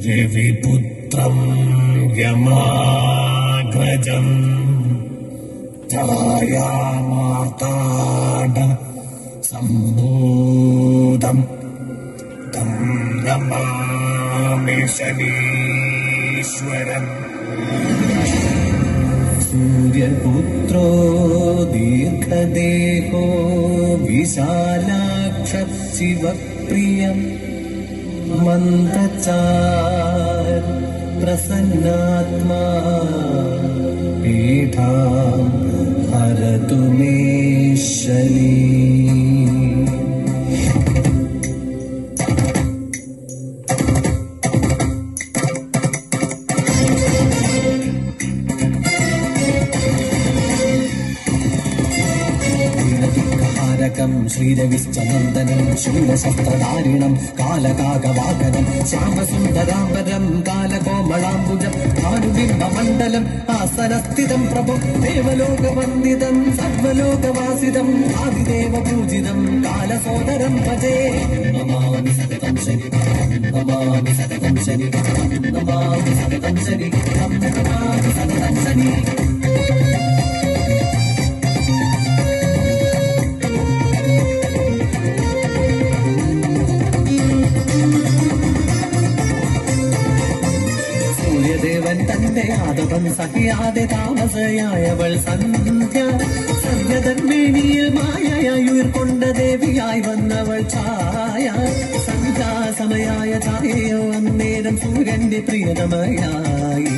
രവിപുത്രം യമാഗ്രജം ഛായാമാർത്താണ്ഡ സംഭൂതം തം നമാമി ശനീശ്വരം. സൂര്യപുത്രോ ദീർഘദേഹോ വിശാലാക്ഷ ശിവപ്രിയം മന്ദചാര പ്രസന്നാത്മാ പീഠാം ഹരതു മേ ശനി. ശ്രീരവിശ്ചനന്ദനം ശൂലശസ്ത്രധാരിണം കാലകാകവാകനം ശ്യാമസുന്ദരാംബരം കാലകോമളാംബുജം ഭാനുബിംബമണ്ഡലം ആസനസ്ഥിതം പ്രഭും ദേവലോകവന്ദിതം സർവലോകവാസിതം ആദിദേവപൂജിതം കാലസോദരം ഭജേ. നമാമി സതതം ശനി നമാമി സതതം ശനി നമാമി സതതം ശനി നമാമി സതതം ശനി. തന്റെ ആദവം സഹിയാതെ താമസയായവൾ സന്ധ്യ സന്ധ്യതന്മേനിയിൽ മായയായി ഉയർക്കൊണ്ട ദേവിയായി വന്നവൾ ഛായ സന്ധ്യാസമയായ ഛായയോ അന്നേരം സൂര്യന്റെ പ്രിയതമയായി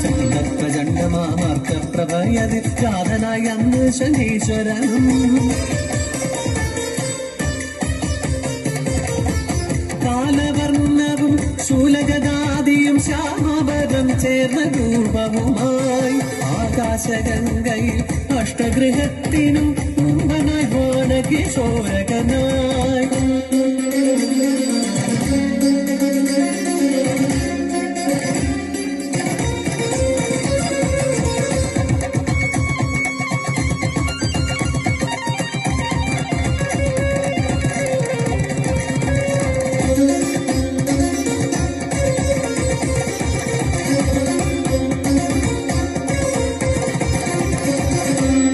ചണ്ഡപ്രചണ്ഡമാർക്കപ്രഭയതി ജാതനായി അന്ന് ശനീശ്വരനും കാലവർണ്ണവും ശൂലഗദാദിയും ശ്യാമവരം ചേർന്ന രൂപവുമായി ആകാശഗംഗയിൽ അഷ്ടഗൃഹത്തിനും മുമ്പനായി വാനകിശോരകനായി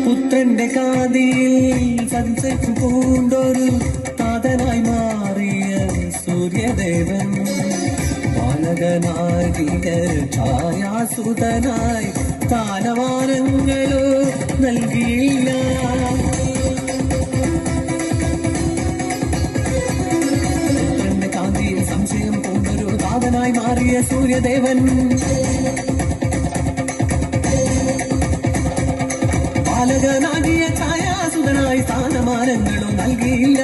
പുത്രന്റെ കാതിയിൽ സഞ്ചരിച്ചു പൂണ്ടൊരു താതനായി മാറിയ സൂര്യദേവൻ ബാലകനാകിയ ഛായാസുതനായി താനവാനങ്ങളോ നൽകിയില്ല. പുത്രന്റെ കാതിയിൽ സംശയം പൂണ്ടൊരു താതനായി മാറിയ സൂര്യദേവൻ ബാലകനാകിയ ഛായാസുതനായി സ്ഥാനമാനങ്ങളും നൽകിയില്ല.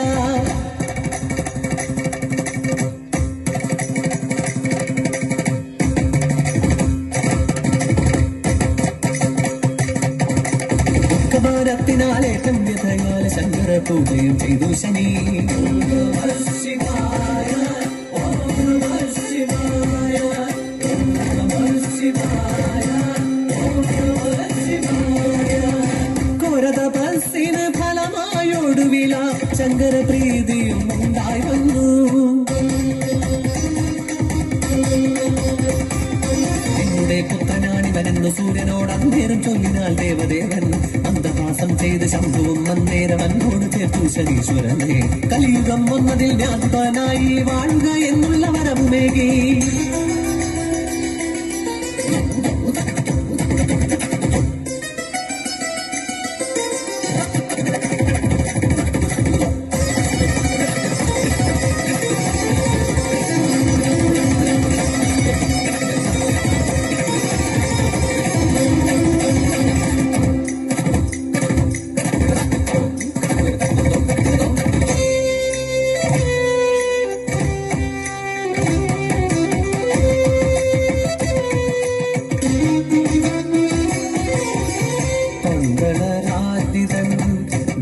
ദുഃഖഭാരത്തിനാലേറ്റം വ്യഥയാൽ ശങ്കര പൂജയും ചെയ്തു ശനി. തപസ്സിന് ഫലമായൊടുവില ശങ്കര പ്രീതിയും ഉണ്ടായി വന്നു. എന്നുടെ പുത്രനാണിവനെന്ന് സൂര്യനോട് അന്നേരം ചൊല്ലിനാൽ ദേവദേവൻ അന്ധഹാസം ചെയ്ത് ശംഭുവും അന്നേരം എന്നോട് ചേർത്തു ശനീശ്വരനെ കലിയുഗം വന്നതിൽ വ്യാപനായി വാഴുക എന്നുള്ള വരവുമേകി.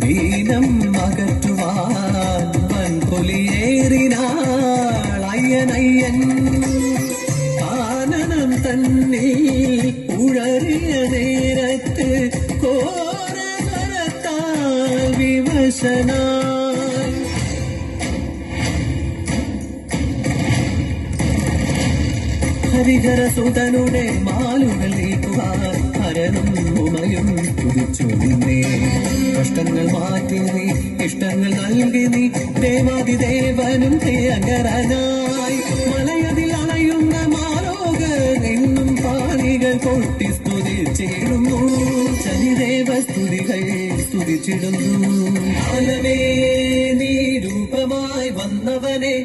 ദീനം അകറ്റുവാൻ വൻപൊലിയേറിനാൾ അയ്യനയ്യൻ കാനനം തന്നിൽ ഉഴറിയ നേരത്ത് കോരകരത്താൽ വിവശനായി ഹരിഹരസുതനുടെ മാലുകൾ നീക്കുവാൻ ഹരനും ഉമയും തുതിച്ചു നിന്നേ. കഷ്ടങ്ങൾ മാറ്റി നീ ഇഷ്ടങ്ങൾ നൽകി നീ ദേവാദിദേവനും പ്രിയങ്കരനായി. മലയതിൽ അണയുന്ന മാലോകർ എന്നും പാണികൾ കൊട്ടി സ്തുതിച്ചിടുന്നു. ശനിദേവ സ്തുതികൾ സ്തുതിച്ചിടുന്നു. കാലമേ നീ രൂപമായി വന്നവനെ